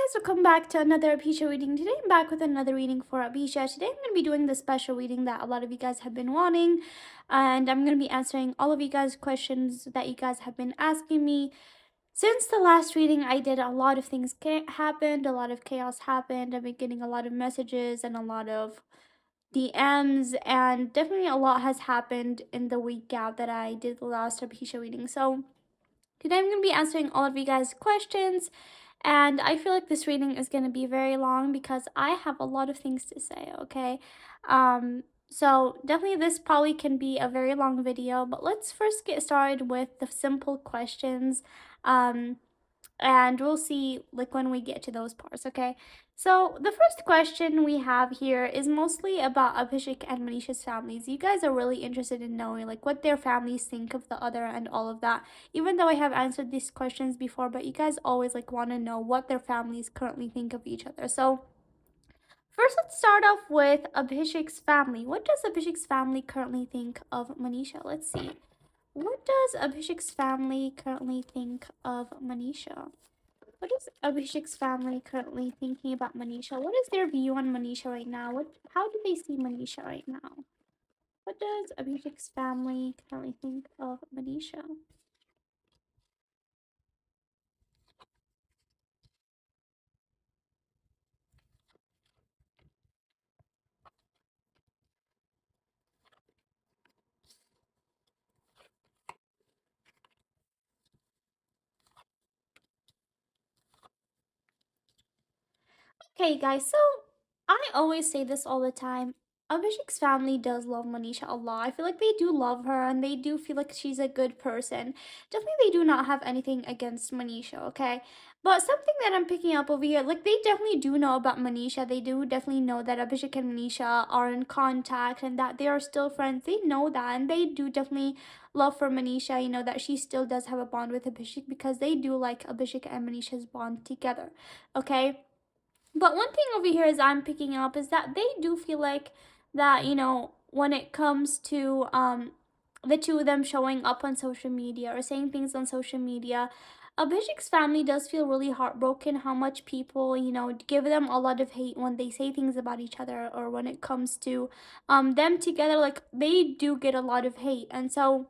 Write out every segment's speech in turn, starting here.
guys, welcome back to another Abhisha reading. Today I'm back with another reading for Abhisha. Today I'm going to be doing the special reading that a lot of you guys have been wanting, and I'm going to be answering all of you guys' questions that you guys have been asking me. Since the last reading I did, a lot of things happened, a lot of chaos happened. I've been getting a lot of messages and a lot of DMs, and definitely a lot has happened in the week gap that I did the last Abhisha reading. So today I'm going to be answering all of you guys' questions, and I feel like this reading is going to be very long because I have a lot of things to say, okay? So definitely this probably can be a very long video, but let's first get started with the simple questions. Um, and we'll see like when we get to those parts, okay? So the first question we have here is mostly about Abhishek and Manisha's families. You guys are really interested in knowing like what their families think of the other and all of that. Even though I have answered these questions before, but you guys always like want to know what their families currently think of each other. So first, let's start off with Abhishek's family. What does Abhishek's family currently think of Manisha? Let's see. What does Abhishek's family currently think of Manisha? What is Abhishek's family currently thinking about Manisha? What is their view on Manisha right now? How do they see Manisha right now? What does Abhishek's family currently think of Manisha? Okay, guys, so I always say this all the time. Abhishek's family does love Manisha a lot. I feel like they do love her and they do feel like she's a good person. Definitely, they do not have anything against Manisha, okay? But something that I'm picking up over here, like they definitely do know about Manisha. They do definitely know that Abhishek and Manisha are in contact and that they are still friends. They know that, and they do definitely love for Manisha, you know, that she still does have a bond with Abhishek because they do like Abhishek and Manisha's bond together, okay? But one thing over here is I'm picking up is that they do feel like that, you know, when it comes to the two of them showing up on social media or saying things on social media, Abhishek's family does feel really heartbroken how much people, you know, give them a lot of hate when they say things about each other or when it comes to them together. Like they do get a lot of hate. And so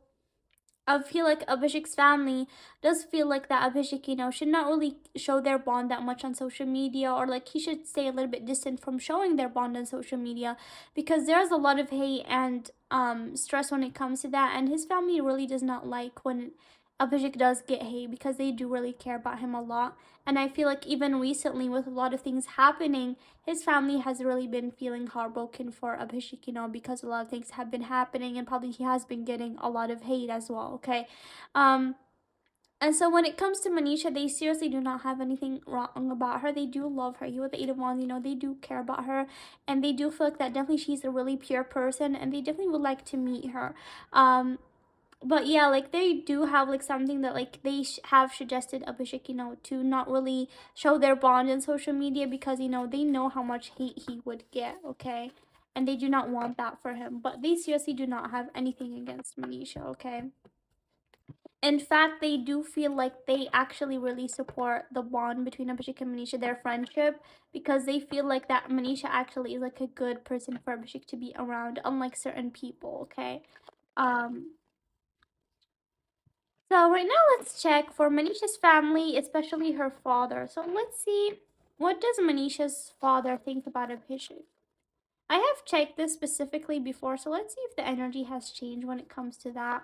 I feel like Abhishek's family does feel like that Abhishek, you know, should not really show their bond that much on social media, or like he should stay a little bit distant from showing their bond on social media because there's a lot of hate and stress when it comes to that, and his family really does not like when Abhishek does get hate because they do really care about him a lot. And I feel like even recently with a lot of things happening, his family has really been feeling heartbroken for Abhishek, you know, because a lot of things have been happening and probably he has been getting a lot of hate as well, okay? Um, and so when it comes to Manisha, they seriously do not have anything wrong about her. They do love her. You with the Eight of Wands, you know, they do care about her. And they do feel like that definitely she's a really pure person and they definitely would like to meet her. But yeah, like they do have like something that like they have suggested Abhishek, you know, to not really show their bond on social media because you know they know how much hate he would get, okay, and they do not want that for him. But they seriously do not have anything against Manisha, okay. In fact, they do feel like they actually really support the bond between Abhishek and Manisha, their friendship, because they feel like that Manisha actually is like a good person for Abhishek to be around, unlike certain people, okay. Um, So right now let's check for Manisha's family, especially her father. So let's see, what does Manisha's father think about Abhishek? I have checked this specifically before, so let's see if the energy has changed when it comes to that.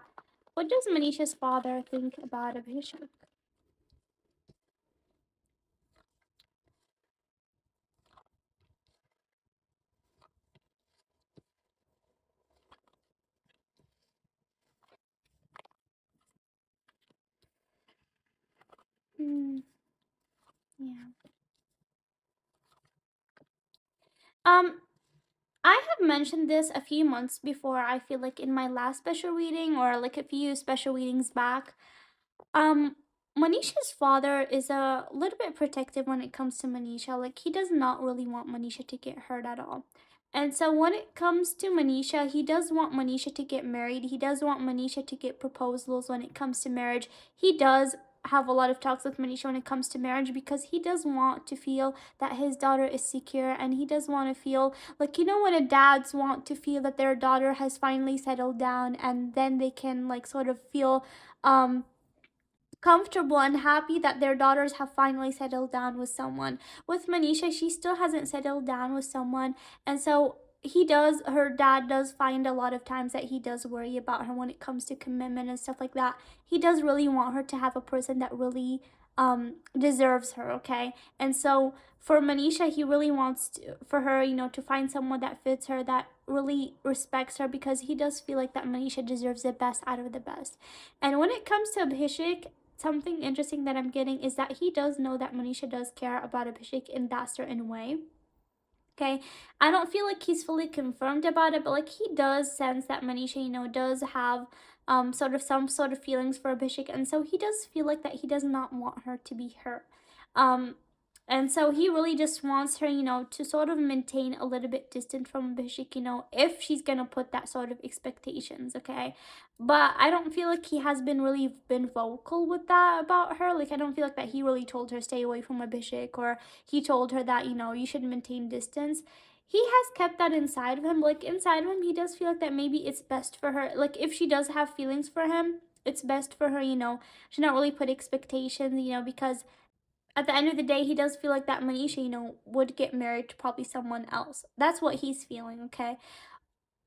What does Manisha's father think about Abhishek? Hmm, yeah. Um, I have mentioned this a few months before. I feel like in my last special reading or like a few special readings back. Um, Manisha's father is a little bit protective when it comes to Manisha. Like, he does not really want Manisha to get hurt at all. And so, when it comes to Manisha, he does want Manisha to get married. He does want Manisha to get proposals when it comes to marriage. He does. have a lot of talks with Manisha when it comes to marriage, because he does want to feel that his daughter is secure, and he does want to feel like, you know, when a dads want to feel that their daughter has finally settled down, and then they can like sort of feel comfortable and happy that their daughters have finally settled down with someone. With Manisha, she still hasn't settled down with someone, and so her dad does find a lot of times that he does worry about her when it comes to commitment and stuff like that. He does really want her to have a person that really deserves her, okay? And so for Manisha, he really wants for her, you know, to find someone that fits her, that really respects her, because he does feel like that Manisha deserves the best out of the best. And when it comes to Abhishek, something interesting that I'm getting is that he does know that Manisha does care about Abhishek in that certain way. Okay, I don't feel like he's fully confirmed about it, but like he does sense that Manisha, you know, does have sort of some sort of feelings for Abhishek, and so he does feel like that he does not want her to be hurt. Um, and so he really just wants her, you know, to sort of maintain a little bit distant from Abhishek, you know, if she's gonna put that sort of expectations, okay? But I don't feel like he has been vocal with that about her. Like I don't feel like that he really told her stay away from Abhishek, or he told her that, you know, you should maintain distance. He has kept that inside of him. Like inside of him, he does feel like that maybe it's best for her. Like if she does have feelings for him, it's best for her, you know, to not really put expectations, you know, because at the end of the day, he does feel like that Manisha, you know, would get married to probably someone else. That's what he's feeling, okay?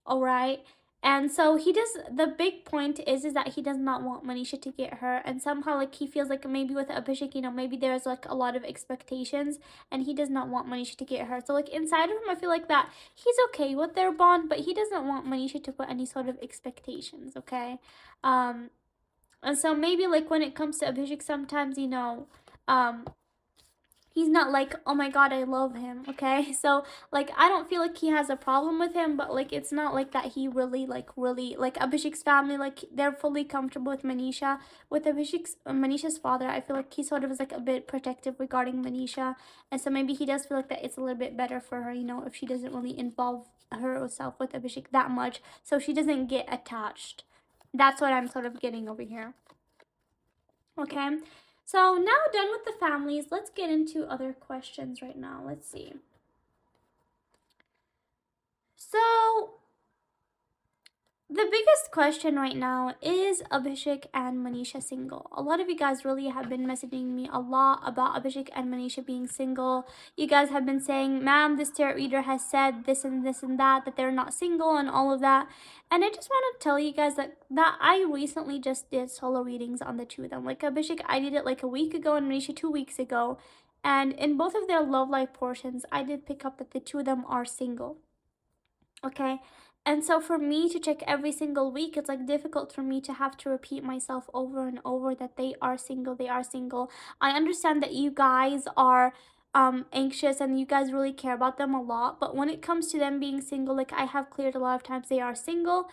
All right. And so he does, the big point is that he does not want Manisha to get hurt, and somehow like he feels like maybe with Abhishek, you know, maybe there's like a lot of expectations, and he does not want Manisha to get hurt. So like inside of him, I feel like that he's okay with their bond, but he doesn't want Manisha to put any sort of expectations, okay? Um and so maybe like when it comes to Abhishek, sometimes, you know, um he's not like, oh my god, I love him, okay? So like I don't feel like he has a problem with him, but like it's not like that he really like Abhishek's family, like they're fully comfortable with Manisha. With Manisha's father, I feel like he sort of is like a bit protective regarding Manisha, and so maybe he does feel like that it's a little bit better for her, you know, if she doesn't really involve herself with Abhishek that much, so she doesn't get attached. That's what I'm sort of getting over here. Okay, so now done with the families, let's get into other questions right now. Let's see. So the biggest question right now is Abhishek and Manisha single. A lot of you guys really have been messaging me a lot about Abhishek and Manisha being single. You guys have been saying, ma'am, this tarot reader has said this and this and that they're not single and all of that. And I just want to tell you guys that I recently just did solo readings on the two of them. Like Abhishek, I did it like a week ago, and Manisha 2 weeks ago. And in both of their love life portions, I did pick up that the two of them are single. Okay, and so for me to check every single week, it's like difficult for me to have to repeat myself over and over that they are single, they are single. I understand that you guys are anxious and you guys really care about them a lot, but when it comes to them being single, like I have cleared a lot of times, they are single.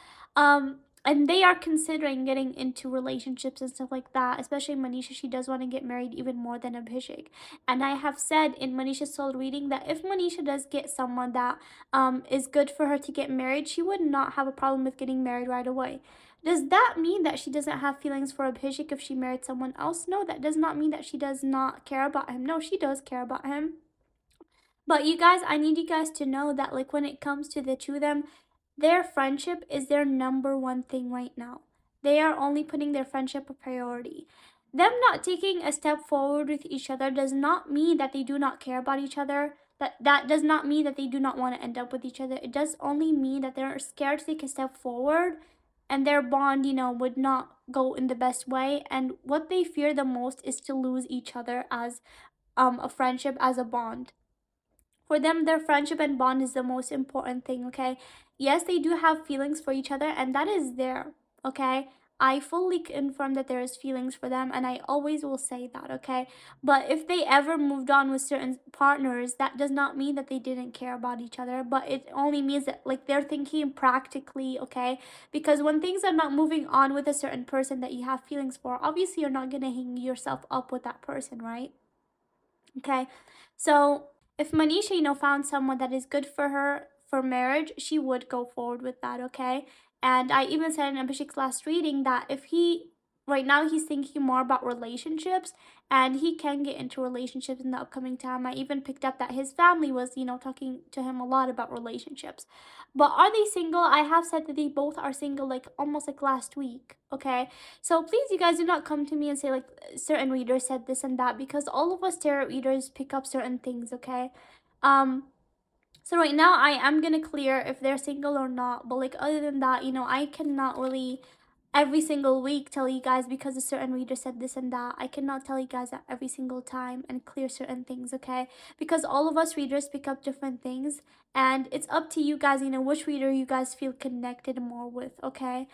And they are considering getting into relationships and stuff like that, especially Manisha. She does want to get married even more than Abhishek. And I have said in Manisha's soul reading that if Manisha does get someone that is good for her to get married, she would not have a problem with getting married right away. Does that mean that she doesn't have feelings for Abhishek if she married someone else? No, that does not mean that she does not care about him. No, she does care about him. But you guys, I need you guys to know that like when it comes to the two of them, their friendship is their number one thing right now. They are only putting their friendship a priority. Them not taking a step forward with each other does not mean that they do not care about each other. That does not mean that they do not want to end up with each other. It does only mean that they're scared to take a step forward, and their bond, you know, would not go in the best way. And what they fear the most is to lose each other as a friendship, as a bond. For them, their friendship and bond is the most important thing, okay? Yes, they do have feelings for each other, and that is there, okay? I fully confirm that there is feelings for them, and I always will say that, okay? But if they ever moved on with certain partners, that does not mean that they didn't care about each other, but it only means that like they're thinking practically, okay? Because when things are not moving on with a certain person that you have feelings for, obviously you're not gonna hang yourself up with that person, right? Okay, so if Manisha, you know, found someone that is good for her for marriage, she would go forward with that, okay? And I even said in Abhishek's last reading that if he right now he's thinking more about relationships, and he can get into relationships in the upcoming time. I even picked up that his family was, talking to him a lot about relationships. But are they single? I have said that they both are single, like almost like last week. Okay, so please, you guys, do not come to me and say like certain readers said this and that, because all of us tarot readers pick up certain things. Okay, um so right now I am gonna clear if they're single or not. But like other than that, I cannot really every single week tell you guys because a certain reader said this and that. I cannot tell you guys that every single time and clear certain things, okay? Because all of us readers pick up different things, and it's up to you guys, which reader you guys feel connected more with, okay?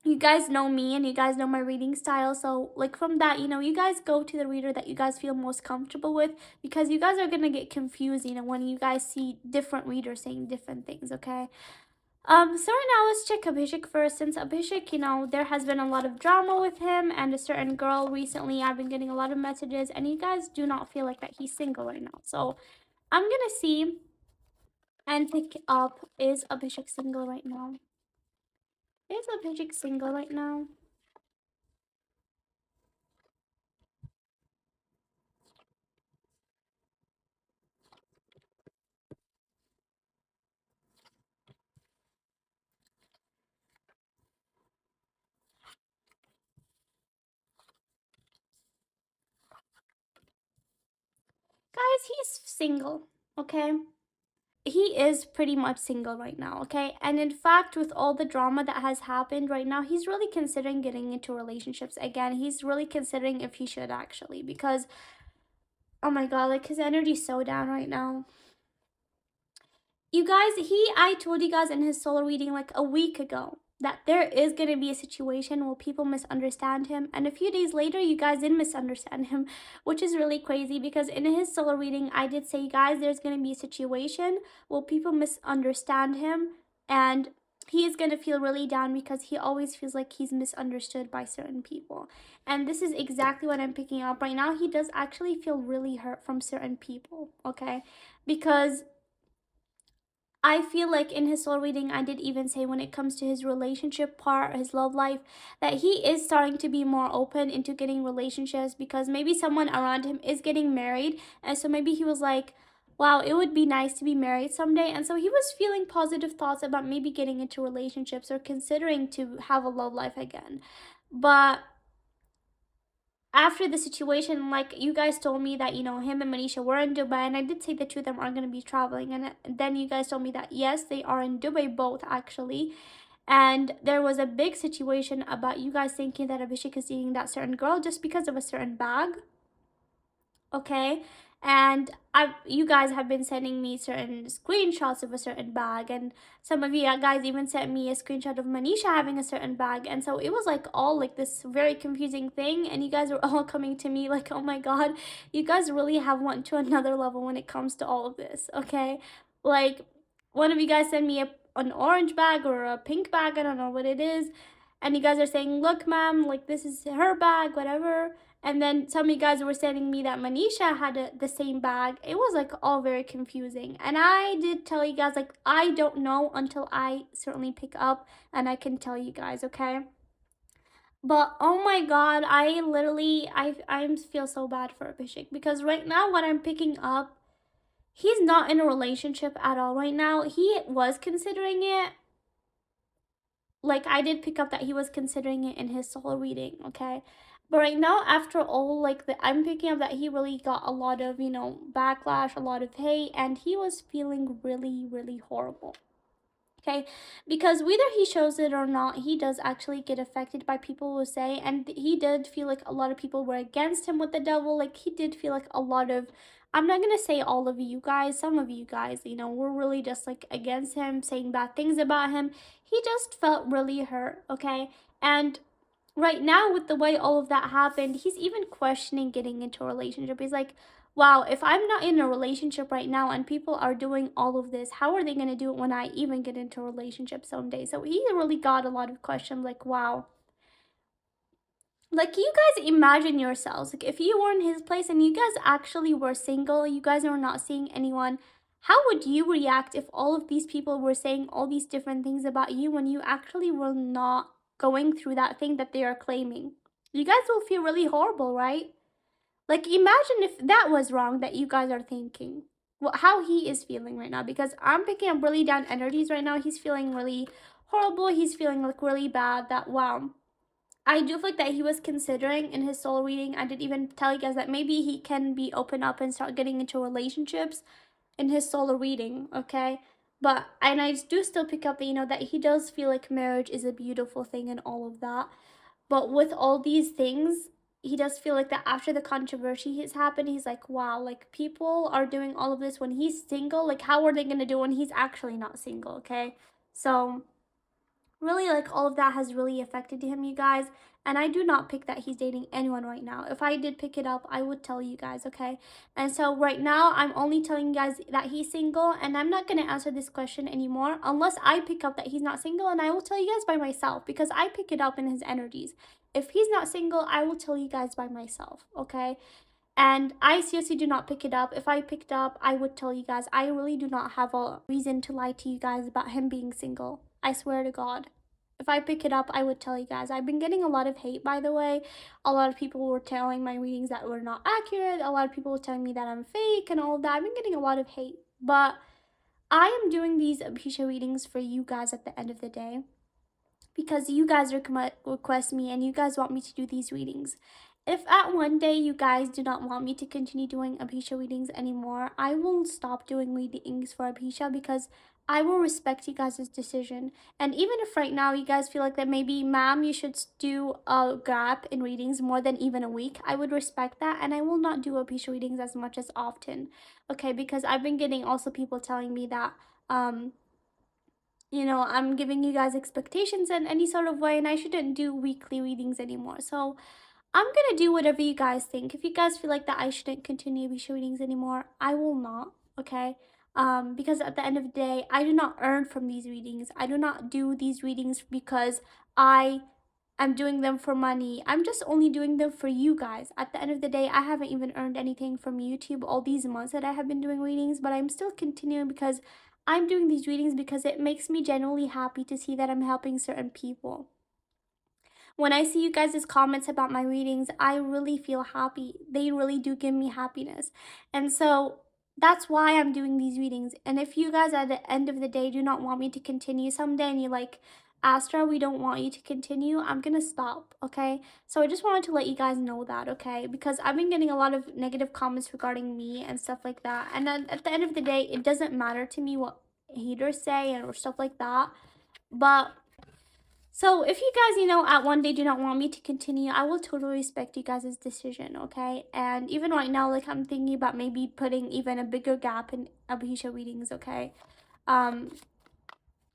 You guys know me and you guys know my reading style, so like from that, you guys go to the reader that you guys feel most comfortable with, because you guys are gonna get confused, when you guys see different readers saying different things, okay? So right now let's check Abhishek first. Since Abhishek, there has been a lot of drama with him and a certain girl recently. I've been getting a lot of messages, and you guys do not feel like that he's single right now. So I'm gonna see and pick up, is Abhishek single right now? Is Abhishek single right now? Guys, he's single, okay? He is pretty much single right now, okay? And in fact, with all the drama that has happened right now, he's really considering getting into relationships again. He's really considering if he should actually, because oh my god, like his energy's so down right now. You guys, I told you guys in his soul reading like a week ago that there is going to be a situation where people misunderstand him, and a few days later you guys didn't misunderstand him, which is really crazy, because in his soul reading I did say, guys, there's going to be a situation where people misunderstand him, and he is going to feel really down because he always feels like he's misunderstood by certain people. And this is exactly what I'm picking up right now. He does actually feel really hurt from certain people, okay? Because I feel like in his soul reading, I did even say when it comes to his relationship part, his love life, that he is starting to be more open into getting relationships, because maybe someone around him is getting married. And so maybe he was like, wow, it would be nice to be married someday. And so he was feeling positive thoughts about maybe getting into relationships or considering to have a love life again. But after the situation, like you guys told me that him and Manisha were in Dubai, and I did say the two of them are going to be traveling, and then you guys told me that yes, they are in Dubai both actually. And there was a big situation about you guys thinking that Abhishek is dating that certain girl just because of a certain bag, okay? And you guys have been sending me certain screenshots of a certain bag, and some of you guys even sent me a screenshot of Manisha having a certain bag, and so it was like all like this very confusing thing, and you guys were all coming to me like, oh my god, you guys really have went to another level when it comes to all of this, okay? Like one of you guys sent me an orange bag or a pink bag, I don't know what it is, and you guys are saying, look ma'am, like this is her bag, whatever. And then some of you guys were sending me that Manisha had the same bag. It was like all very confusing. And I did tell you guys, like, I don't know until I certainly pick up and I can tell you guys, okay? But oh my god, I feel so bad for Abhishek, because right now what I'm picking up, he's not in a relationship at all right now. He was considering it, like I did pick up that he was considering it in his soul reading, okay? But right now, after all, like I'm picking up that he really got a lot of, backlash, a lot of hate, and he was feeling really, really horrible. Okay, because whether he shows it or not, he does actually get affected by people who say, and he did feel like a lot of people were against him with the devil. Like he did feel like a lot of, I'm not gonna say all of you guys, some of you guys, were really just like against him, saying bad things about him. He just felt really hurt, okay? And right now, with the way all of that happened, he's even questioning getting into a relationship. He's like, wow, if I'm not in a relationship right now and people are doing all of this, how are they going to do it when I even get into a relationship someday? So he really got a lot of questions like, wow. Like, you guys imagine yourselves, like, if you were in his place and you guys actually were single, you guys are not seeing anyone, how would you react if all of these people were saying all these different things about you when you actually were not going through that thing that they are claiming. You guys will feel really horrible, right? Like, imagine if that was wrong that you guys are thinking. How he is feeling right now. Because I'm picking up really down energies right now. He's feeling really horrible. He's feeling like really bad. That, wow. I do feel like that he was considering in his soul reading. I did even tell you guys that maybe he can be open up and start getting into relationships in his solar reading, okay? But, and I do still pick up, that he does feel like marriage is a beautiful thing and all of that. But with all these things, he does feel like that after the controversy has happened, he's like, wow, like people are doing all of this when he's single. Like, how are they gonna do when he's actually not single, okay? So, really, like, all of that has really affected him, you guys. And I do not pick that he's dating anyone right now. If I did pick it up, I would tell you guys, okay? And so right now I'm only telling you guys that he's single, and I'm not going to answer this question anymore unless I pick up that he's not single, and I will tell you guys by myself because I pick it up in his energies. If he's not single, I will tell you guys by myself, okay? And I seriously do not pick it up. If I picked up, I would tell you guys. I really do not have a reason to lie to you guys about him being single. I swear to God. If I pick it up, I would tell you guys. I've been getting a lot of hate, by the way. A lot of people were telling my readings that were not accurate. A lot of people were telling me that I'm fake and all of that. I've been getting a lot of hate. But I am doing these Abhisha readings for you guys at the end of the day, because you guys request me and you guys want me to do these readings. If at one day you guys do not want me to continue doing Abhisha readings anymore, I will stop doing readings for Abhisha because I will respect you guys' decision. And even if right now you guys feel like that maybe, ma'am, you should do a gap in readings more than even a week, I would respect that, and I will not do Abhisha readings as much as often. Okay, because I've been getting also people telling me that I'm giving you guys expectations in any sort of way, and I shouldn't do weekly readings anymore. So I'm gonna do whatever you guys think. If you guys feel like that I shouldn't continue Abhisha readings anymore, I will not, okay? Because at the end of the day, I do not earn from these readings. I do not do these readings because I'm doing them for money. I'm just only doing them for you guys. At the end of the day, I haven't even earned anything from YouTube all these months that I have been doing readings, but I'm still continuing because I'm doing these readings because it makes me genuinely happy to see that I'm helping certain people. When I see you guys' comments about my readings, I really feel happy. They really do give me happiness. And so that's why I'm doing these readings. And if you guys at the end of the day do not want me to continue someday and you're like, Astra, we don't want you to continue, I'm gonna stop, okay? So I just wanted to let you guys know that, okay? Because I've been getting a lot of negative comments regarding me and stuff like that. And then at the end of the day, it doesn't matter to me what haters say or stuff like that. But so if you guys, at one day do not want me to continue, I will totally respect you guys' decision, okay? And even right now, like, I'm thinking about maybe putting even a bigger gap in Abhisha readings, okay? Um,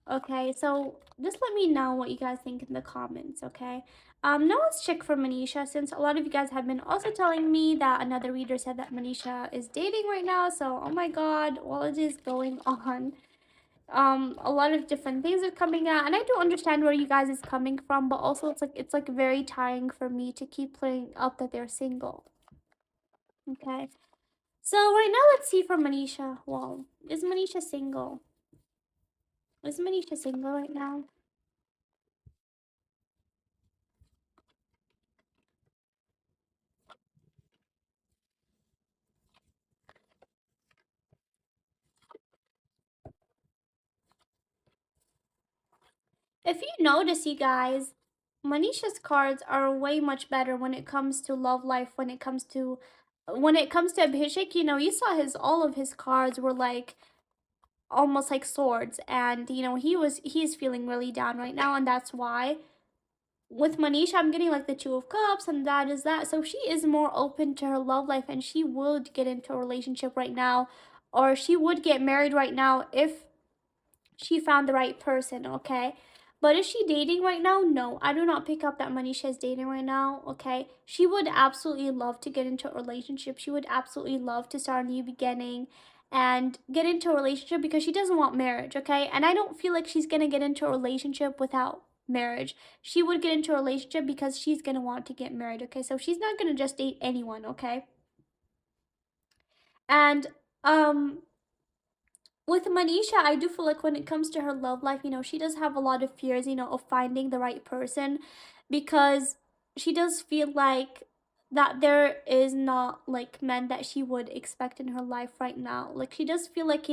okay, so just let me know what you guys think in the comments, okay? Now let's check for Manisha, since a lot of you guys have been also telling me that another reader said that Manisha is dating right now, so oh my god, what is going on? A lot of different things are coming out, and I do understand where you guys is coming from, but also it's like very tiring for me to keep playing up that they're single. Okay, so right now let's see for Manisha. Well, is Manisha single? Is Manisha single right now? If you notice, you guys, Manisha's cards are way much better when it comes to love life, when it comes to Abhishek, you saw his all of his cards were like almost like swords, and he's feeling really down right now, and that's why with Manisha I'm getting like the Two of Cups, and that is that. So she is more open to her love life, and she would get into a relationship right now, or she would get married right now if she found the right person, okay? But is she dating right now? No, I do not pick up that Manisha is dating right now, okay? She would absolutely love to get into a relationship. She would absolutely love to start a new beginning and get into a relationship because she doesn't want marriage, okay? And I don't feel like she's gonna get into a relationship without marriage. She would get into a relationship because she's gonna want to get married, okay? So she's not gonna just date anyone, okay? And um with Manisha, I do feel like when it comes to her love life, she does have a lot of fears, of finding the right person, because she does feel like that there is not like men that she would expect in her life right now. Like she does feel like,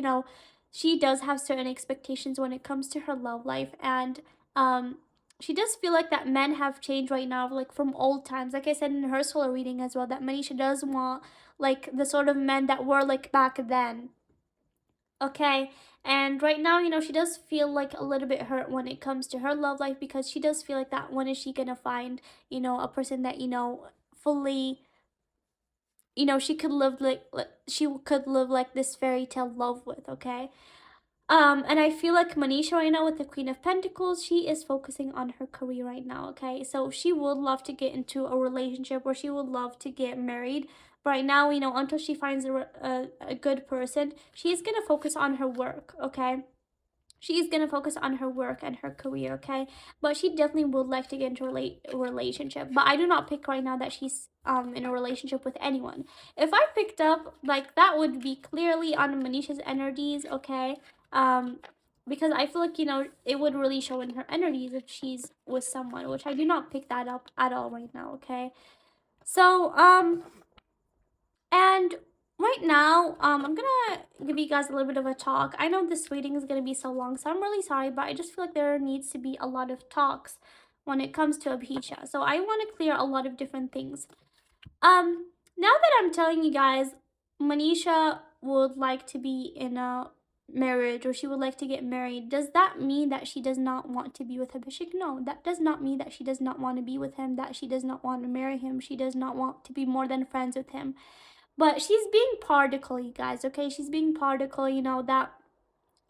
she does have certain expectations when it comes to her love life, and um she does feel like that men have changed right now, like from old times. Like I said in her solar reading as well, that Manisha does want like the sort of men that were like back then. Okay, and right now, she does feel like a little bit hurt when it comes to her love life, because she does feel like that when is she gonna find, a person that, fully, she could live like she could live like this fairy tale love with, okay? And I feel like Manisha right now with the Queen of Pentacles, she is focusing on her career right now, okay? So she would love to get into a relationship, or she would love to get married. But right now, until she finds a good person, she's gonna focus on her work, okay? She's gonna focus on her work and her career, okay? But she definitely would like to get into a relationship. But I do not pick right now that she's in a relationship with anyone. If I picked up, like, that would be clearly on Manisha's energies, okay? Um because I feel like, it would really show in her energies if she's with someone, which I do not pick that up at all right now, okay? So and right now, I'm gonna give you guys a little bit of a talk. I know this reading is gonna be so long, so I'm really sorry, but I just feel like there needs to be a lot of talks when it comes to Abhisha. So I want to clear a lot of different things. Now that I'm telling you guys, Manisha would like to be in a marriage, or she would like to get married, does that mean that she does not want to be with Abhishek? No, that does not mean that she does not want to be with him, that she does not want to marry him, she does not want to be more than friends with him. But she's being particle, you guys, okay? She's being particle, that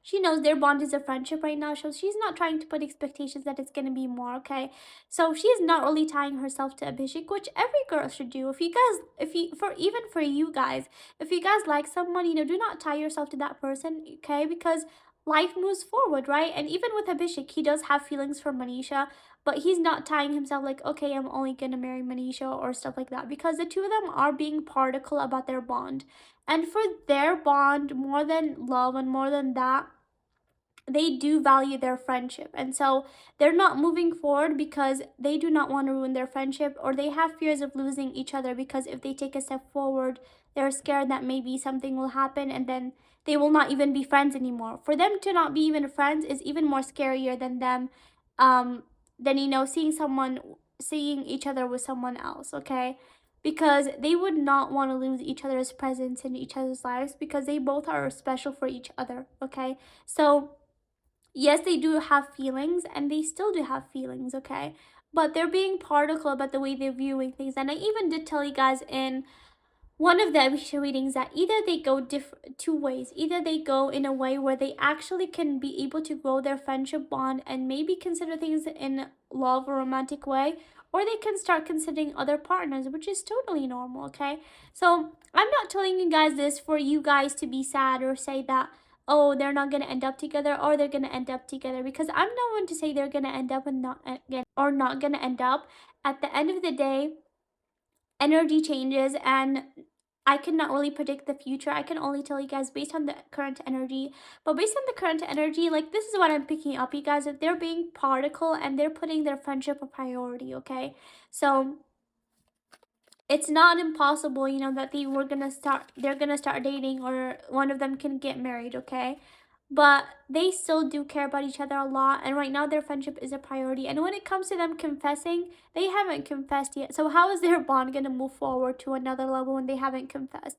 she knows their bond is a friendship right now, so she's not trying to put expectations that it's gonna be more, okay? So she's not really tying herself to Abhishek, which every girl should do. If you guys, if you, for even for you guys, if you guys like someone, do not tie yourself to that person, okay? Because life moves forward, right? And even with Abhishek, he does have feelings for Manisha, but he's not tying himself like, okay, I'm only gonna marry Manisha or stuff like that, because the two of them are being particle about their bond. And for their bond, more than love and more than that, they do value their friendship. And so they're not moving forward because they do not want to ruin their friendship, or they have fears of losing each other, because if they take a step forward, they're scared that maybe something will happen and then they will not even be friends anymore. For them to not be even friends is even more scarier than them than seeing each other with someone else, okay? Because they would not want to lose each other's presence in each other's lives, because they both are special for each other, okay? So yes, they do have feelings, and they still do have feelings, okay? But they're being particle about the way they're viewing things. And I even did tell you guys in one of the Abhisha readings that either they go two ways. Either they go in a way where they actually can be able to grow their friendship bond and maybe consider things in love or romantic way, or they can start considering other partners, which is totally normal, okay? So I'm not telling you guys this for you guys to be sad or say that, oh, they're not gonna end up together, or they're gonna end up together, because I'm not one to say they're gonna end up and not again, or not gonna end up. At the end of the day, energy changes, and I cannot really predict the future. I can only tell you guys based on the current energy. But based on the current energy, like, this is what I'm picking up, you guys, that they're being particle and they're putting their friendship a priority, okay? So it's not impossible, that they're gonna start dating, or one of them can get married, okay? But they still do care about each other a lot, and right now their friendship is a priority. And when it comes to them confessing, they haven't confessed yet. So how is their bond gonna move forward to another level when they haven't confessed?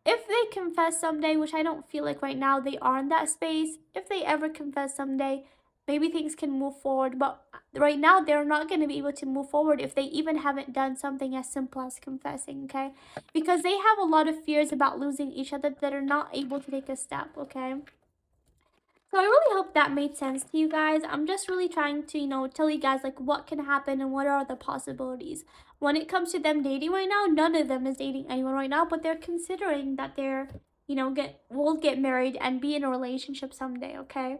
If they confess someday, which I don't feel like right now they are in that space, if they ever confess someday, maybe things can move forward. But right now they're not going to be able to move forward if they even haven't done something as simple as confessing, okay? Because they have a lot of fears about losing each other that are not able to take a step, okay? So I really hope that made sense to you guys. I'm just really trying to, tell you guys like what can happen and what are the possibilities. When it comes to them dating right now, none of them is dating anyone right now, but they're considering that they're, will get married and be in a relationship someday, okay?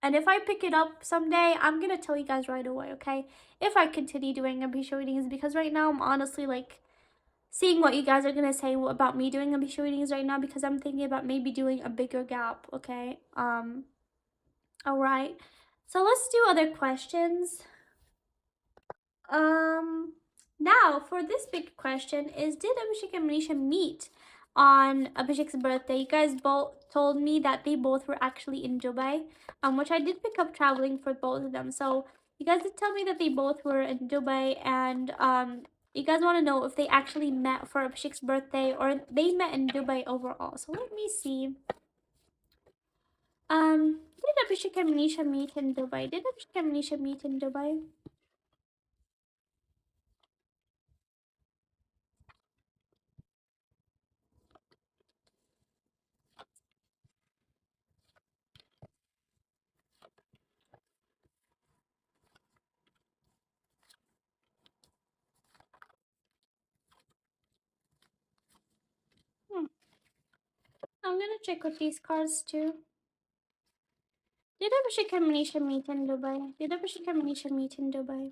And if I pick it up someday, I'm gonna tell you guys right away, okay? If I continue doing Abhisha readings, because right now I'm honestly like seeing what you guys are gonna say about me doing Abhisha readings right now, because I'm thinking about maybe doing a bigger gap. Okay. All right. So let's do other questions. Um, Now for this big question is, did Abhishek and Manisha meet on Abhishek's birthday? You guys both told me that they both were actually in Dubai, which I did pick up traveling for both of them. So you guys did tell me that they both were in Dubai, and you guys want to know if they actually met for Abhishek's birthday or they met in Dubai overall. So let me see. Did Abhishek and Manisha meet in Dubai? Did Abhishek and Manisha meet in Dubai? Hmm. I'm gonna check with these cards too. Did Abhishek and Manisha meet in Dubai? Did Abhishek and Manisha meet in Dubai?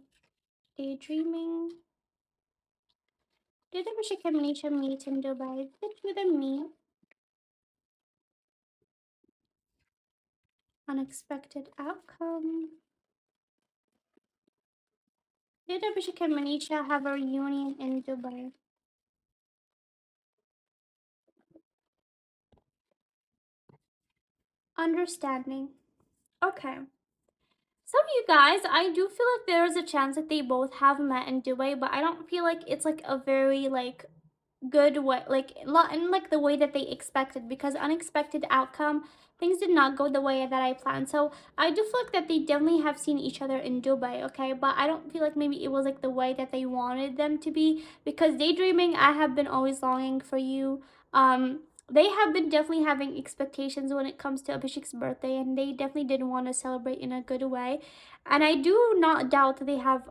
Daydreaming. Did Abhishek and Manisha meet in Dubai? Did the two of them meet? Unexpected outcome. Did Abhishek and Manisha have a reunion in Dubai? Understanding. Okay. So you guys, I do feel like there is a chance that they both have met in Dubai, but I don't feel like it's like a very like good way, like not in like the way that they expected, because unexpected outcome, things did not go the way that I planned. So I do feel like that they definitely have seen each other in Dubai, okay, but I don't feel like maybe it was like the way that they wanted them to be, because daydreaming, I have been always longing for you. They have been definitely having expectations when it comes to Abhishek's birthday, and they definitely didn't want to celebrate in a good way, and I do not doubt that they have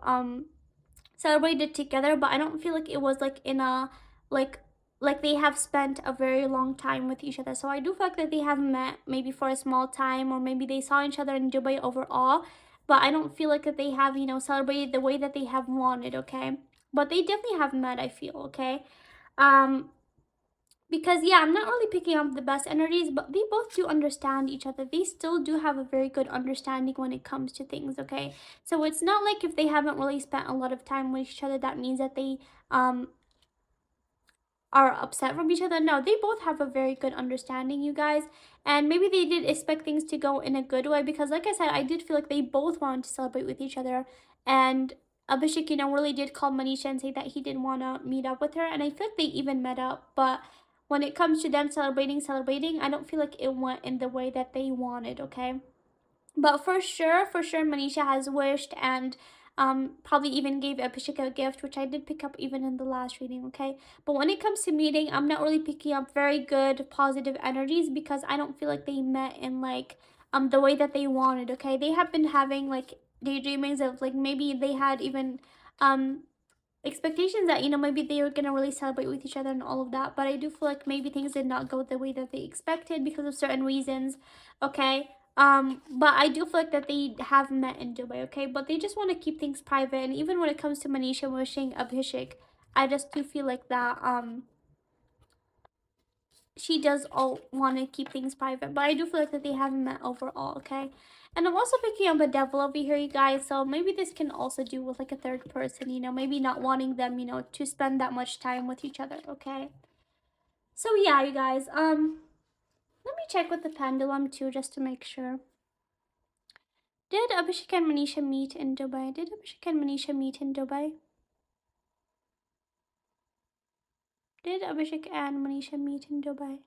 celebrated together, but I don't feel like it was like in a like like they have spent a very long time with each other. So I do feel like that they have met maybe for a small time, or maybe they saw each other in Dubai overall, but I don't feel like that they have, you know, celebrated the way that they have wanted, okay? But they definitely have met, I feel, okay? Um because yeah, I'm not really picking up the best energies, but they both do understand each other. They still do have a very good understanding when it comes to things, okay? So it's not like if they haven't really spent a lot of time with each other, that means that they um are upset from each other. No, they both have a very good understanding, you guys. And maybe they did expect things to go in a good way, because like I said, I did feel like they both wanted to celebrate with each other. And Abhishek, you know, really did call Manisha and say that he didn't want to meet up with her. And I feel like they even met up. But when it comes to them celebrating, I don't feel like it went in the way that they wanted, okay? But for sure, Manisha has wished and probably even gave Abhishek a gift, which I did pick up even in the last reading, okay? But when it comes to meeting, I'm not really picking up very good positive energies, because I don't feel like they met in like the way that they wanted, okay? They have been having like daydreamings of like maybe they had even um expectations that, you know, maybe they were gonna really celebrate with each other and all of that, but I do feel like maybe things did not go the way that they expected because of certain reasons, okay? But I do feel like that they have met in Dubai, okay? But they just want to keep things private, and even when it comes to Manisha wishing Abhishek, I just do feel like that she does all want to keep things private, but I do feel like that they haven't met overall, okay? And I'm also picking up a devil over here, you guys, so maybe this can also do with like a third person, you know, maybe not wanting them, you know, to spend that much time with each other, okay? So yeah, you guys, let me check with the pendulum too, just to make sure. Did Abhishek and Manisha meet in Dubai? Did Abhishek and Manisha meet in Dubai? Did Abhishek and Manisha meet in Dubai?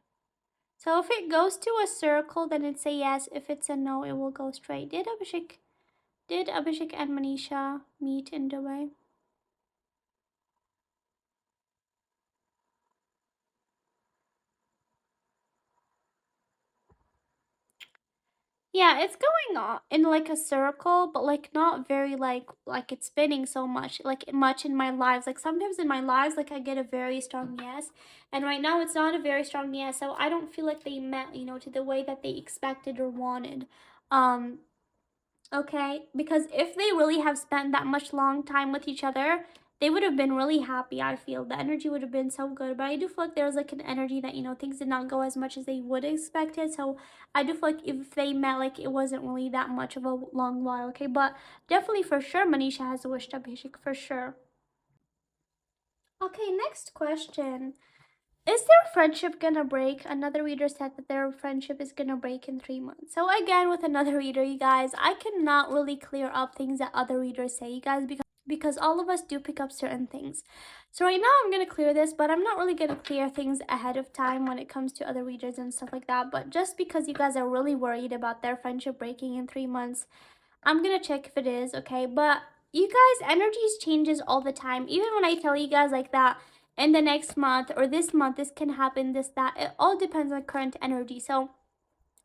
So if it goes to a circle, then it's a yes. If it's a no, it will go straight. Did Abhishek and Manisha meet in Dubai? Yeah, it's going on in like a circle, but like not very like it's spinning so much, like much in my lives. Like sometimes in my lives, like I get a very strong yes, and right now it's not a very strong yes. So I don't feel like they met, you know, to the way that they expected or wanted. Um, okay, because if they really have spent that much long time with each other, they would have been really happy. I feel the energy would have been so good, but I do feel like there was like an energy that, you know, things did not go as much as they would have expected. So I do feel like if they met, like it wasn't really that much of a long while. Okay, but definitely for sure Manisha has wished Abhishek for sure. Okay, next question. Is their friendship gonna break? Another reader said that their friendship is gonna break in 3 months. So again, with another reader, you guys, I cannot really clear up things that other readers say, you guys, because all of us do pick up certain things. So right now I'm gonna clear this, but I'm not really gonna clear things ahead of time when it comes to other readers and stuff like that. But just because you guys are really worried about their friendship breaking in 3 months, I'm gonna check if it is, okay? But you guys, energies changes all the time. Even when I tell you guys like that in the next month or this month, this can happen, this, that, it all depends on current energy. So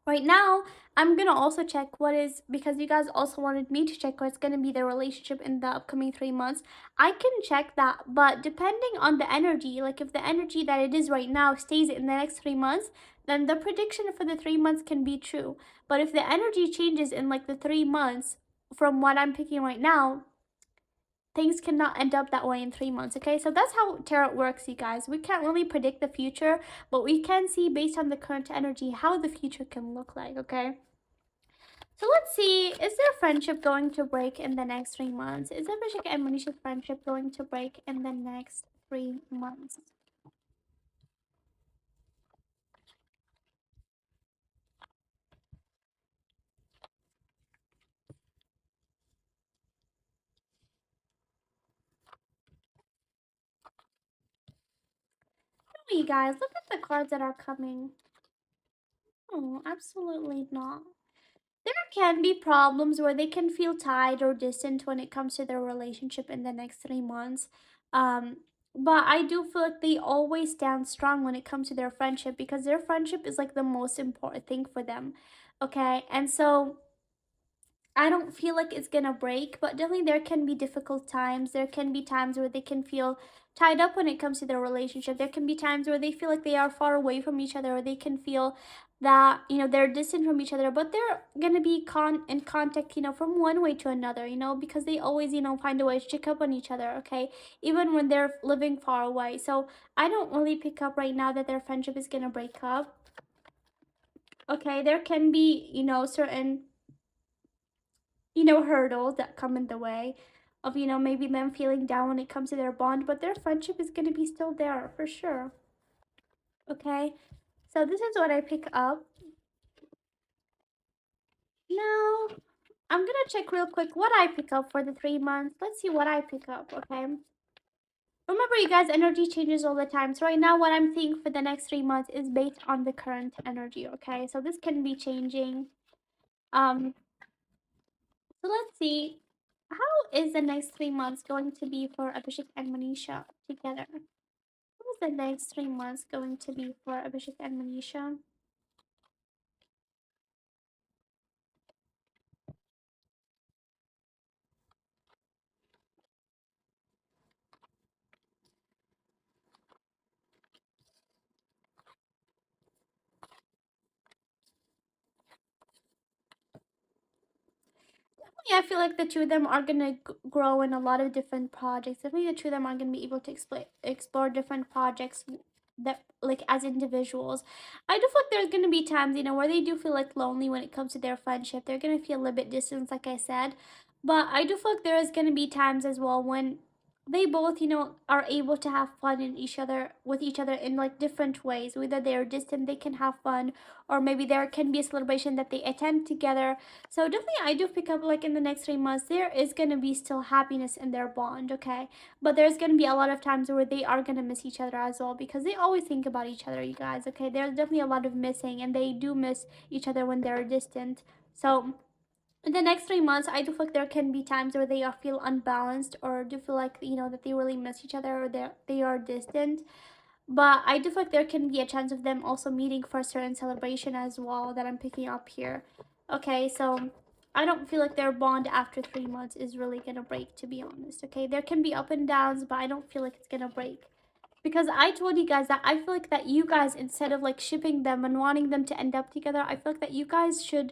right now, I'm gonna also check what is, because you guys also wanted me to check what's gonna be their relationship in the upcoming 3 months. I can check that, but depending on the energy, like if the energy that it is right now stays in the next 3 months, then the prediction for the 3 months can be true. But if the energy changes in like the 3 months from what I'm picking right now, things cannot end up that way in 3 months. Okay, so that's how tarot works, you guys. We can't really predict the future, but we can see based on the current energy how the future can look like. Okay, so let's see, is their friendship going to break in the next 3 months? Is Abhishek and Manisha's friendship going to break in the next 3 months? Oh, you guys, look at the cards that are coming. Oh, absolutely not. There can be problems where they can feel tied or distant when it comes to their relationship in the next 3 months. Um, but I do feel like they always stand strong when it comes to their friendship, because their friendship is like the most important thing for them. Okay, and so I don't feel like it's gonna break, but definitely there can be difficult times. There can be times where they can feel tied up when it comes to their relationship. There can be times where they feel like they are far away from each other, or they can feel that, you know, they're distant from each other, but they're gonna be in contact, you know, from one way to another, you know, because they always, you know, find a way to check up on each other, okay, even when they're living far away. So I don't really pick up right now that their friendship is gonna break up. Okay, there can be, you know, certain, you know, hurdles that come in the way of, you know, maybe them feeling down when it comes to their bond, but their friendship is going to be still there for sure. Okay, so this is what I pick up. Now I'm gonna check real quick what I pick up for the 3 months. Let's see what I pick up. Okay, remember, you guys, energy changes all the time, so right now what I'm seeing for the next 3 months is based on the current energy. Okay, so this can be changing. um so let's see, how is the next 3 months going to be for Abhishek and Manisha together? What is the next 3 months going to be for Abhishek and Manisha? Yeah, I feel like the two of them are gonna grow in a lot of different projects. I think the two of them are gonna be able to explore different projects that, like, as individuals. I do feel like there's gonna be times, you know, where they do feel like lonely when it comes to their friendship. They're gonna feel a little bit distant, like I said. But I do feel like there is gonna be times as well when they both, you know, are able to have fun in each other with each other in like different ways. Whether they are distant, they can have fun, or maybe there can be a celebration that they attend together. So definitely I do pick up like in the next 3 months there is gonna be still happiness in their bond, okay? But there's gonna be a lot of times where they are gonna miss each other as well, because they always think about each other, you guys, okay? There's definitely a lot of missing, and they do miss each other when they're distant. So in the next 3 months, I do feel like there can be times where they feel unbalanced, or do feel like, you know, that they really miss each other, or they are distant. But I do feel like there can be a chance of them also meeting for a certain celebration as well that I'm picking up here. Okay, so I don't feel like their bond after 3 months is really gonna break, to be honest. Okay, there can be up and downs, but I don't feel like it's gonna break. Because I told you guys that I feel like that you guys, instead of like shipping them and wanting them to end up together, I feel like that you guys should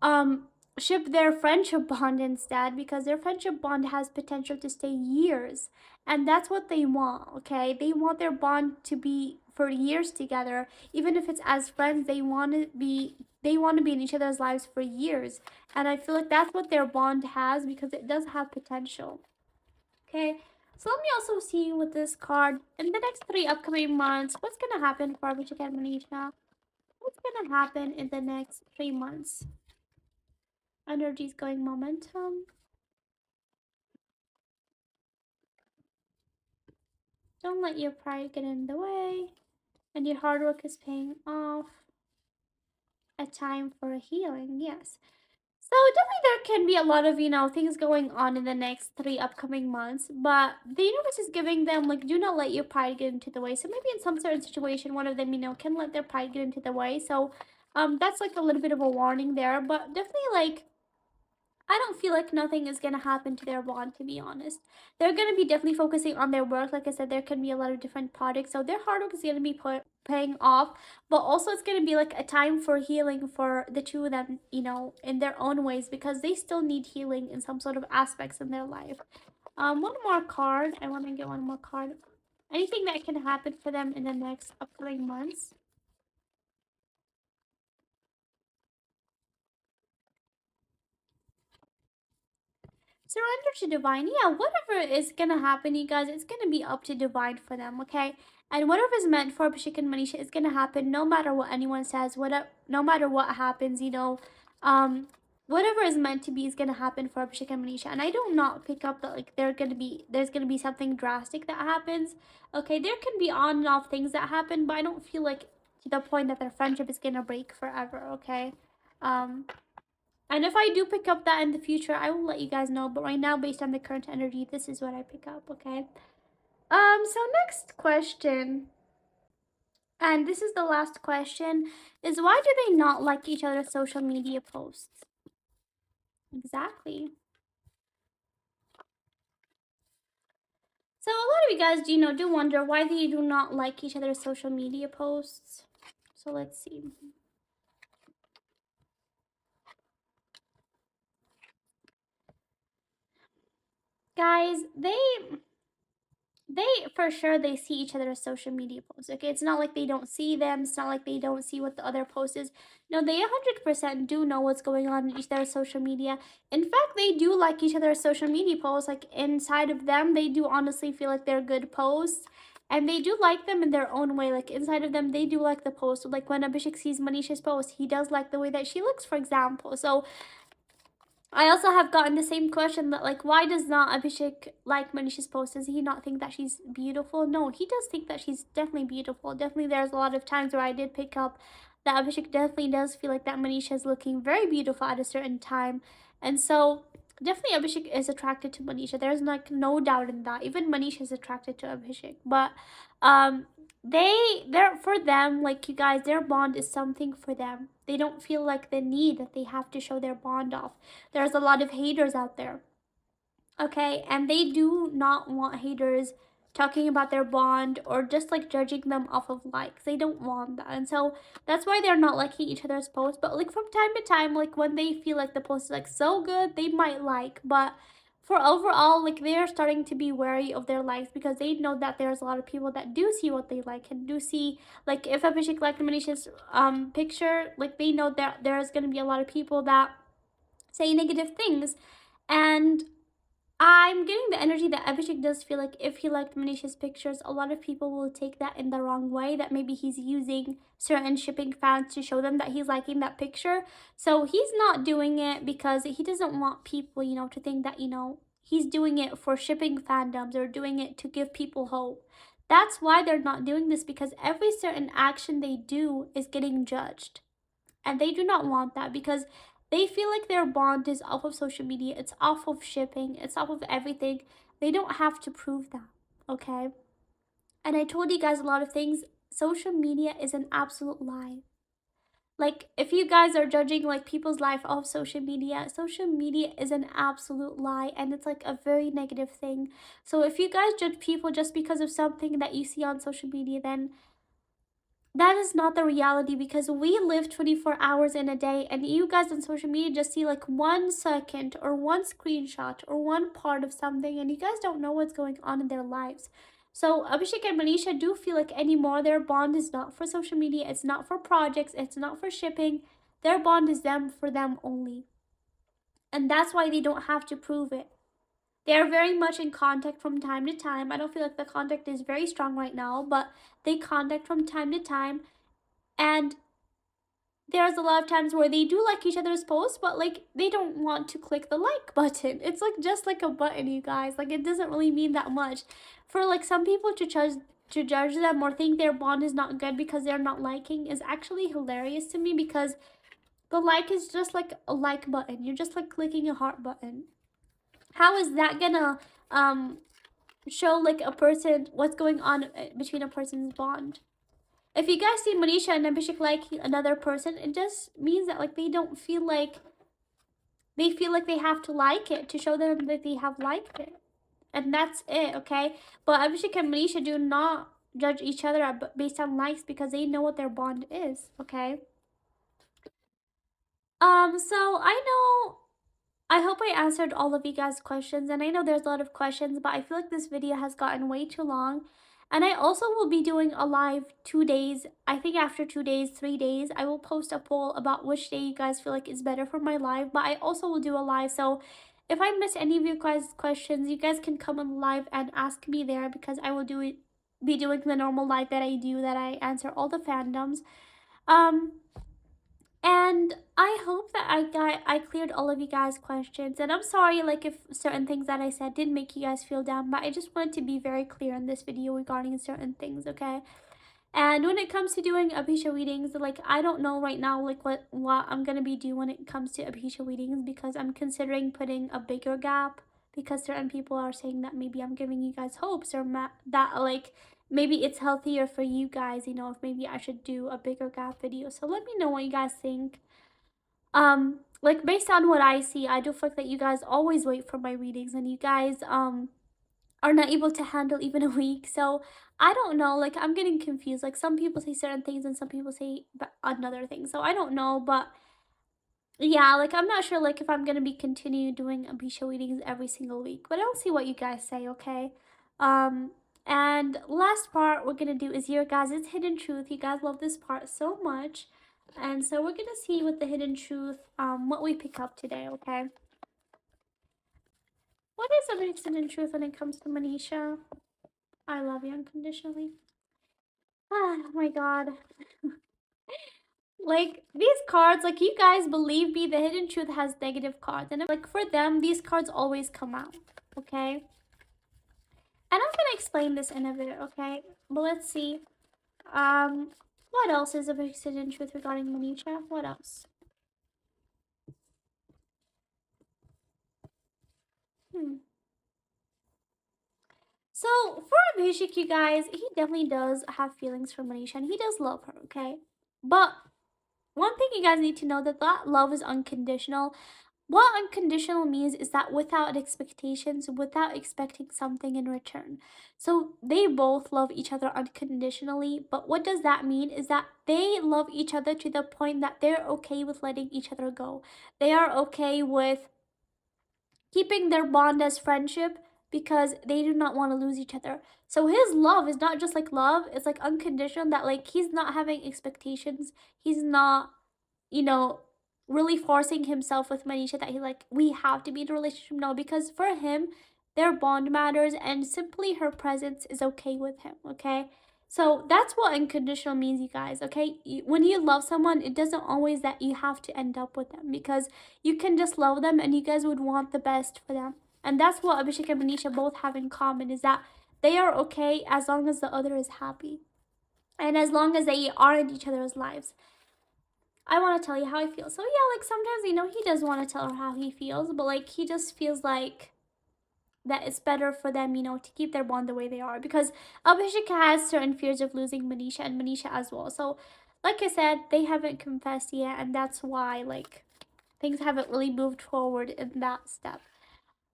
um ship their friendship bond instead, because their friendship bond has potential to stay years, and that's what they want. Okay, they want their bond to be for years together. Even if it's as friends, they want to be in each other's lives for years, and I feel like that's what their bond has, because it does have potential. Okay, so let me also see with this card in the next 3 upcoming months, what's gonna happen for Abhishek and Manisha. What's gonna happen in the next 3 months? Energy's going momentum. Don't let your pride get in the way. And your hard work is paying off. A time for a healing, yes. So definitely there can be a lot of, things going on in the next 3 upcoming months. But the universe is giving them, like, do not let your pride get into the way. So maybe in some certain situation, one of them, can let their pride get into the way. So that's like a little bit of a warning there. But definitely, like, I don't feel like nothing is gonna happen to their bond, to be honest. They're gonna be definitely focusing on their work. Like I said, there can be a lot of different projects, so their hard work is gonna be paying off. But also, it's gonna be like a time for healing for the two of them, in their own ways, because they still need healing in some sort of aspects in their life. One more card. I want to get one more card. Anything that can happen for them in the next upcoming months. Surrender to divine. Yeah, whatever is gonna happen, you guys, it's gonna be up to divine for them, okay? And whatever is meant for Abhishek and Manisha is gonna happen no matter what anyone says, whatever, no matter what happens, um, whatever is meant to be is gonna happen for Abhishek and Manisha. And I do not pick up that like there's gonna be something drastic that happens. Okay, there can be on and off things that happen, but I don't feel like to the point that their friendship is gonna break forever, okay? Um, and if I do pick up that in the future, I will let you guys know. But right now, based on the current energy, this is what I pick up, okay? So next question, and this is the last question, is why do they not like each other's social media posts? Exactly. So a lot of you guys, do wonder why they do not like each other's social media posts. So let's see. Guys, they for sure they see each other's social media posts. Okay, it's not like they don't see them. It's not like they don't see what the other post is. No, they 100% do know what's going on in each other's social media. In fact, they do like each other's social media posts. Like inside of them, they do honestly feel like they're good posts. And they do like them in their own way. Like inside of them, they do like the post. Like when Abhishek sees Manisha's post, he does like the way that she looks, for example. So I also have gotten the same question that, like, why does not Abhishek like Manisha's post? Does he not think that she's beautiful? No, he does think that she's definitely beautiful. Definitely, there's a lot of times where I did pick up that Abhishek definitely does feel like that Manisha is looking very beautiful at a certain time. And so, definitely, Abhishek is attracted to Manisha. There's, like, no doubt in that. Even Manisha is attracted to Abhishek. But, they're for them, like, you guys, their bond is something for them. They don't feel like the need that they have to show their bond off. There's a lot of haters out there, okay? And they do not want haters talking about their bond or just like judging them off of likes. They don't want that. And so that's why they're not liking each other's posts. But like from time to time, like when they feel like the post is like so good, they might like. But for overall, like they're starting to be wary of their likes, because they know that there's a lot of people that do see what they like and do see, like if Abhishek liked Manisha's picture, like they know that there's gonna be a lot of people that say negative things. And I'm getting the energy that Abhishek does feel like if he liked Manisha's pictures, a lot of people will take that in the wrong way, that maybe he's using certain shipping fans to show them that he's liking that picture. So he's not doing it because he doesn't want people, to think that, he's doing it for shipping fandoms or doing it to give people hope. That's why they're not doing this, because every certain action they do is getting judged. And they do not want that, because they feel like their bond is off of social media, it's off of shipping, it's off of everything. They don't have to prove that, okay? And I told you guys a lot of things. Social media is an absolute lie. Like, if you guys are judging like people's life off social media is an absolute lie, and it's like a very negative thing. So if you guys judge people just because of something that you see on social media, then that is not the reality, because we live 24 hours in a day, and you guys on social media just see like 1 second or one screenshot or one part of something, and you guys don't know what's going on in their lives. So Abhishek and Manisha do feel like anymore their bond is not for social media, it's not for projects, it's not for shipping. Their bond is them, for them only. And that's why they don't have to prove it. They are very much in contact from time to time. I don't feel like the contact is very strong right now, but they contact from time to time. And there's a lot of times where they do like each other's posts, but like they don't want to click the like button. It's like just like a button, you guys. Like it doesn't really mean that much. For like some people to judge them or think their bond is not good because they're not liking is actually hilarious to me, because the like is just like a like button. You're just like clicking a heart button. How is that gonna um show like a person what's going on between a person's bond? If you guys see Manisha and Abhishek liking another person, it just means that like they don't feel like they have to like it to show them that they have liked it. And that's it, okay? But Abhishek and Manisha do not judge each other based on likes, because they know what their bond is, okay? So I hope I answered all of you guys' questions, and I know there's a lot of questions, but I feel like this video has gotten way too long. And I also will be doing a live 2 days. I think after 2 days, 3 days, I will post a poll about which day you guys feel like is better for my live. But I also will do a live, so if I miss any of your guys' questions, you guys can come on live and ask me there, because I will be doing the normal live that I do, that I answer all the fandoms. Um, and I hope that I cleared all of you guys' questions. And I'm sorry like if certain things that I said did make you guys feel down, but I just wanted to be very clear in this video regarding certain things, okay? And when it comes to doing Abhisha readings, like I don't know right now like what I'm gonna be doing when it comes to Abhisha readings, because I'm considering putting a bigger gap, because certain people are saying that maybe I'm giving you guys hopes, or that like maybe it's healthier for you guys, you know, if maybe I should do a bigger gap video. So let me know what you guys think. Like based on what I see, I do feel like that you guys always wait for my readings, and you guys are not able to handle even a week. So I don't know, like I'm getting confused. Like some people say certain things and some people say another thing. So I don't know, but yeah, like I'm not sure like if I'm gonna be continue doing Abhisha readings every single week. But I'll see what you guys say, okay? Um and last part we're gonna do is your guys' hidden truth. You guys love this part so much. And so we're gonna see with the hidden truth what we pick up today, okay? What is a hidden truth when it comes to Manisha? I love you unconditionally. Oh my god. Like these cards, like you guys believe me, the hidden truth has negative cards. And like for them, these cards always come out. Okay? And I'm gonna explain this in a bit, okay? But let's see. Um what else is a hidden truth regarding Manisha? What else? Hmm. So for Abhishek, you guys, he definitely does have feelings for Manisha, and he does love her, okay? But one thing you guys need to know, that love is unconditional. What unconditional means is that without expectations, without expecting something in return. So they both love each other unconditionally, but what does that mean is that they love each other to the point that they're okay with letting each other go. They are okay with keeping their bond as friendship, because they do not want to lose each other. So his love is not just like love, it's like unconditional, that like he's not having expectations. He's not, you know, really forcing himself with Manisha, that he like we have to be in a relationship. No, because for him, their bond matters, and simply her presence is okay with him, okay? So that's what unconditional means, you guys, okay? When you love someone, it doesn't always that you have to end up with them, because you can just love them and you guys would want the best for them. And that's what Abhishek and Manisha both have in common, is that they are okay as long as the other is happy, and as long as they are in each other's lives. I want to tell you how I feel. So yeah, like sometimes, you know, he does want to tell her how he feels, but like he just feels like that it's better for them, you know, to keep their bond the way they are, because Abhishek has certain fears of losing Manisha, and Manisha as well. So like I said, they haven't confessed yet, and that's why like things haven't really moved forward in that step.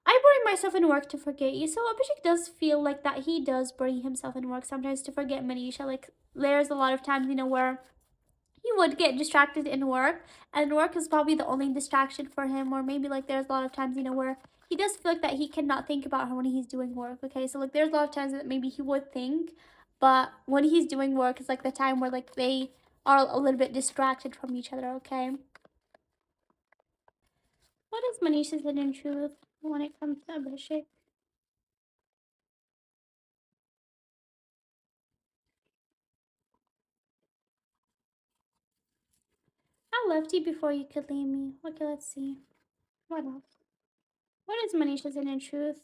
I burn myself in work to forget you. So Abhishek does feel like that he does burn himself in work sometimes to forget Manisha. Like there's a lot of times, where he would get distracted in work, and work is probably the only distraction for him. Or maybe like there's a lot of times, where he does feel like that he cannot think about her when he's doing work. Okay, so like there's a lot of times that maybe he would think, but when he's doing work, it's like the time where like they are a little bit distracted from each other. Okay, what is Manisha's hidden truth when it comes to Abhishek? I loved you before you could leave me. Okay, let's see. What else? What is Manisha's hidden truth?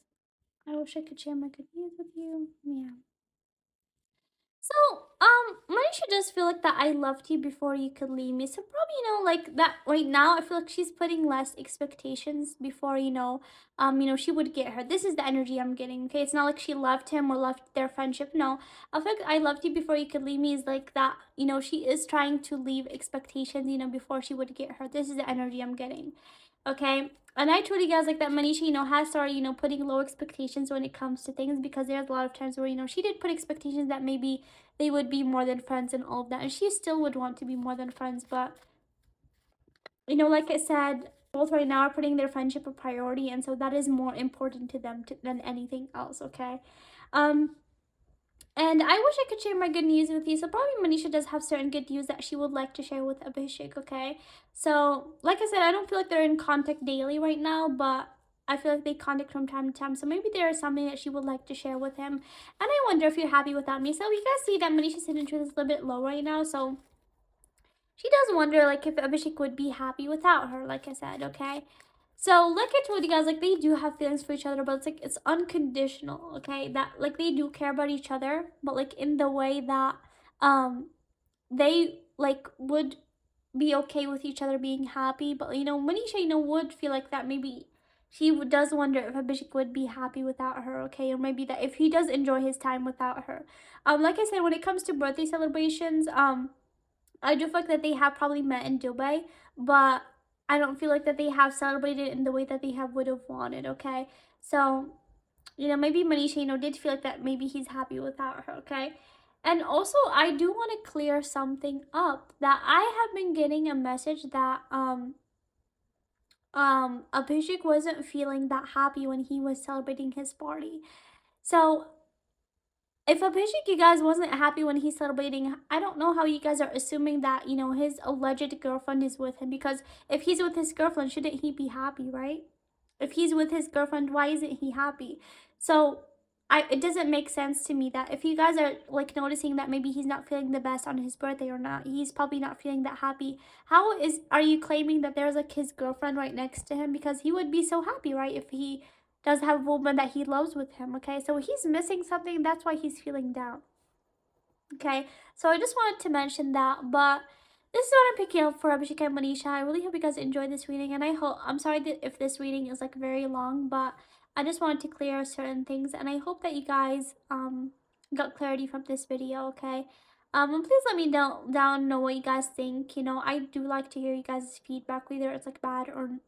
I wish I could share my good news with you. Yeah. So, Manisha does feel like that I loved you before you could leave me. So probably, like that right now, I feel like she's putting less expectations before, she would get her. This is the energy I'm getting, okay? It's not like she loved him or loved their friendship. No. I feel like I loved you before you could leave me is like that, she is trying to leave expectations, before she would get her. This is the energy I'm getting. Okay. And I told you guys like that Manisha, has started, putting low expectations when it comes to things because there's a lot of times where, she did put expectations that maybe they would be more than friends and all of that. And she still would want to be more than friends. But, like I said, both right now are putting their friendship a priority. And so that is more important to them than anything else, okay? Um, and I wish I could share my good news with you. So probably Manisha does have certain good news that she would like to share with Abhishek, okay? So, like I said, I don't feel like they're in contact daily right now, but I feel like they contact from time to time. So maybe there is something that she would like to share with him. And I wonder if you're happy without me. So you guys see that Manisha's hidden truth is a little bit low right now. So she does wonder like if Abhishek would be happy without her, like I said, okay? So, like I told you guys, like they do have feelings for each other, but it's like it's unconditional, okay? That like they do care about each other, but like in the way that um they like would be okay with each other being happy. But Manisha, would feel like that maybe she does wonder if Abhishek would be happy without her, okay? Or maybe that if he does enjoy his time without her. Like I said, when it comes to birthday celebrations, I do feel like that they have probably met in Dubai, but I don't feel like that they have celebrated in the way that they have would have wanted, okay? So, maybe Manisha, did feel like that maybe he's happy without her, okay? And also, I do want to clear something up that I have been getting a message that Abhishek wasn't feeling that happy when he was celebrating his party. So if Abhishek, you guys, wasn't happy when he's celebrating, I don't know how you guys are assuming that, his alleged girlfriend is with him. Because if he's with his girlfriend, shouldn't he be happy, right? If he's with his girlfriend, why isn't he happy? So it doesn't make sense to me that if you guys are like noticing that maybe he's not feeling the best on his birthday or not, he's probably not feeling that happy. How are you claiming that there's like his girlfriend right next to him? Because he would be so happy, right? If he does have a woman that he loves with him, okay? So he's missing something, that's why he's feeling down. Okay, so I just wanted to mention that, but this is what I'm picking up for Abhishek and Manisha. I really hope you guys enjoyed this reading, and I'm sorry that if this reading is like very long, but I just wanted to clear certain things, and I hope that you guys got clarity from this video. Okay, and please let me down know what you guys think. I do like to hear you guys' feedback, whether it's like bad or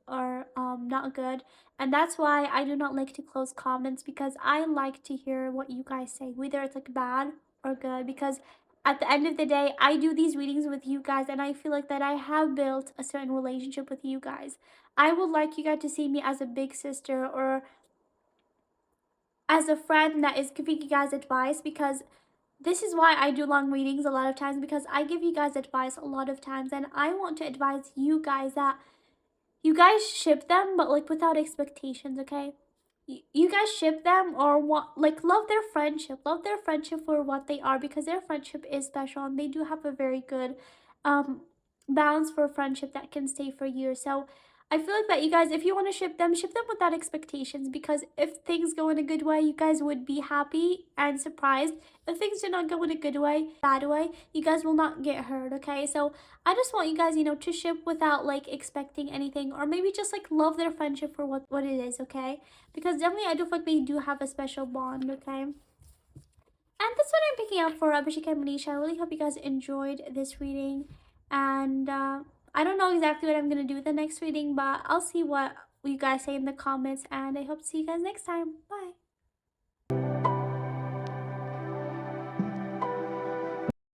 not good, and that's why I do not like to close comments because I like to hear what you guys say, whether it's like bad or good, because at the end of the day, I do these readings with you guys, and I feel like that I have built a certain relationship with you guys. I would like you guys to see me as a big sister or as a friend that is giving you guys advice, because this is why I do long readings a lot of times, because I give you guys advice a lot of times, and I want to advise you guys that you guys ship them, but like without expectations, okay? You guys ship them or want like love their friendship for what they are, because their friendship is special and they do have a very good um balance for friendship that can stay for years. So I feel like that you guys, if you want to ship them without expectations, because if things go in a good way, you guys would be happy and surprised. If things do not go in a good way, bad way, you guys will not get hurt, okay? So I just want you guys, to ship without like expecting anything, or maybe just like love their friendship for what it is, okay? Because definitely I do feel like they do have a special bond, okay? And that's what I'm picking up for Abhishek and Manisha. I really hope you guys enjoyed this reading. And I don't know exactly what I'm going to do with the next reading, but I'll see what you guys say in the comments, and I hope to see you guys next time. Bye.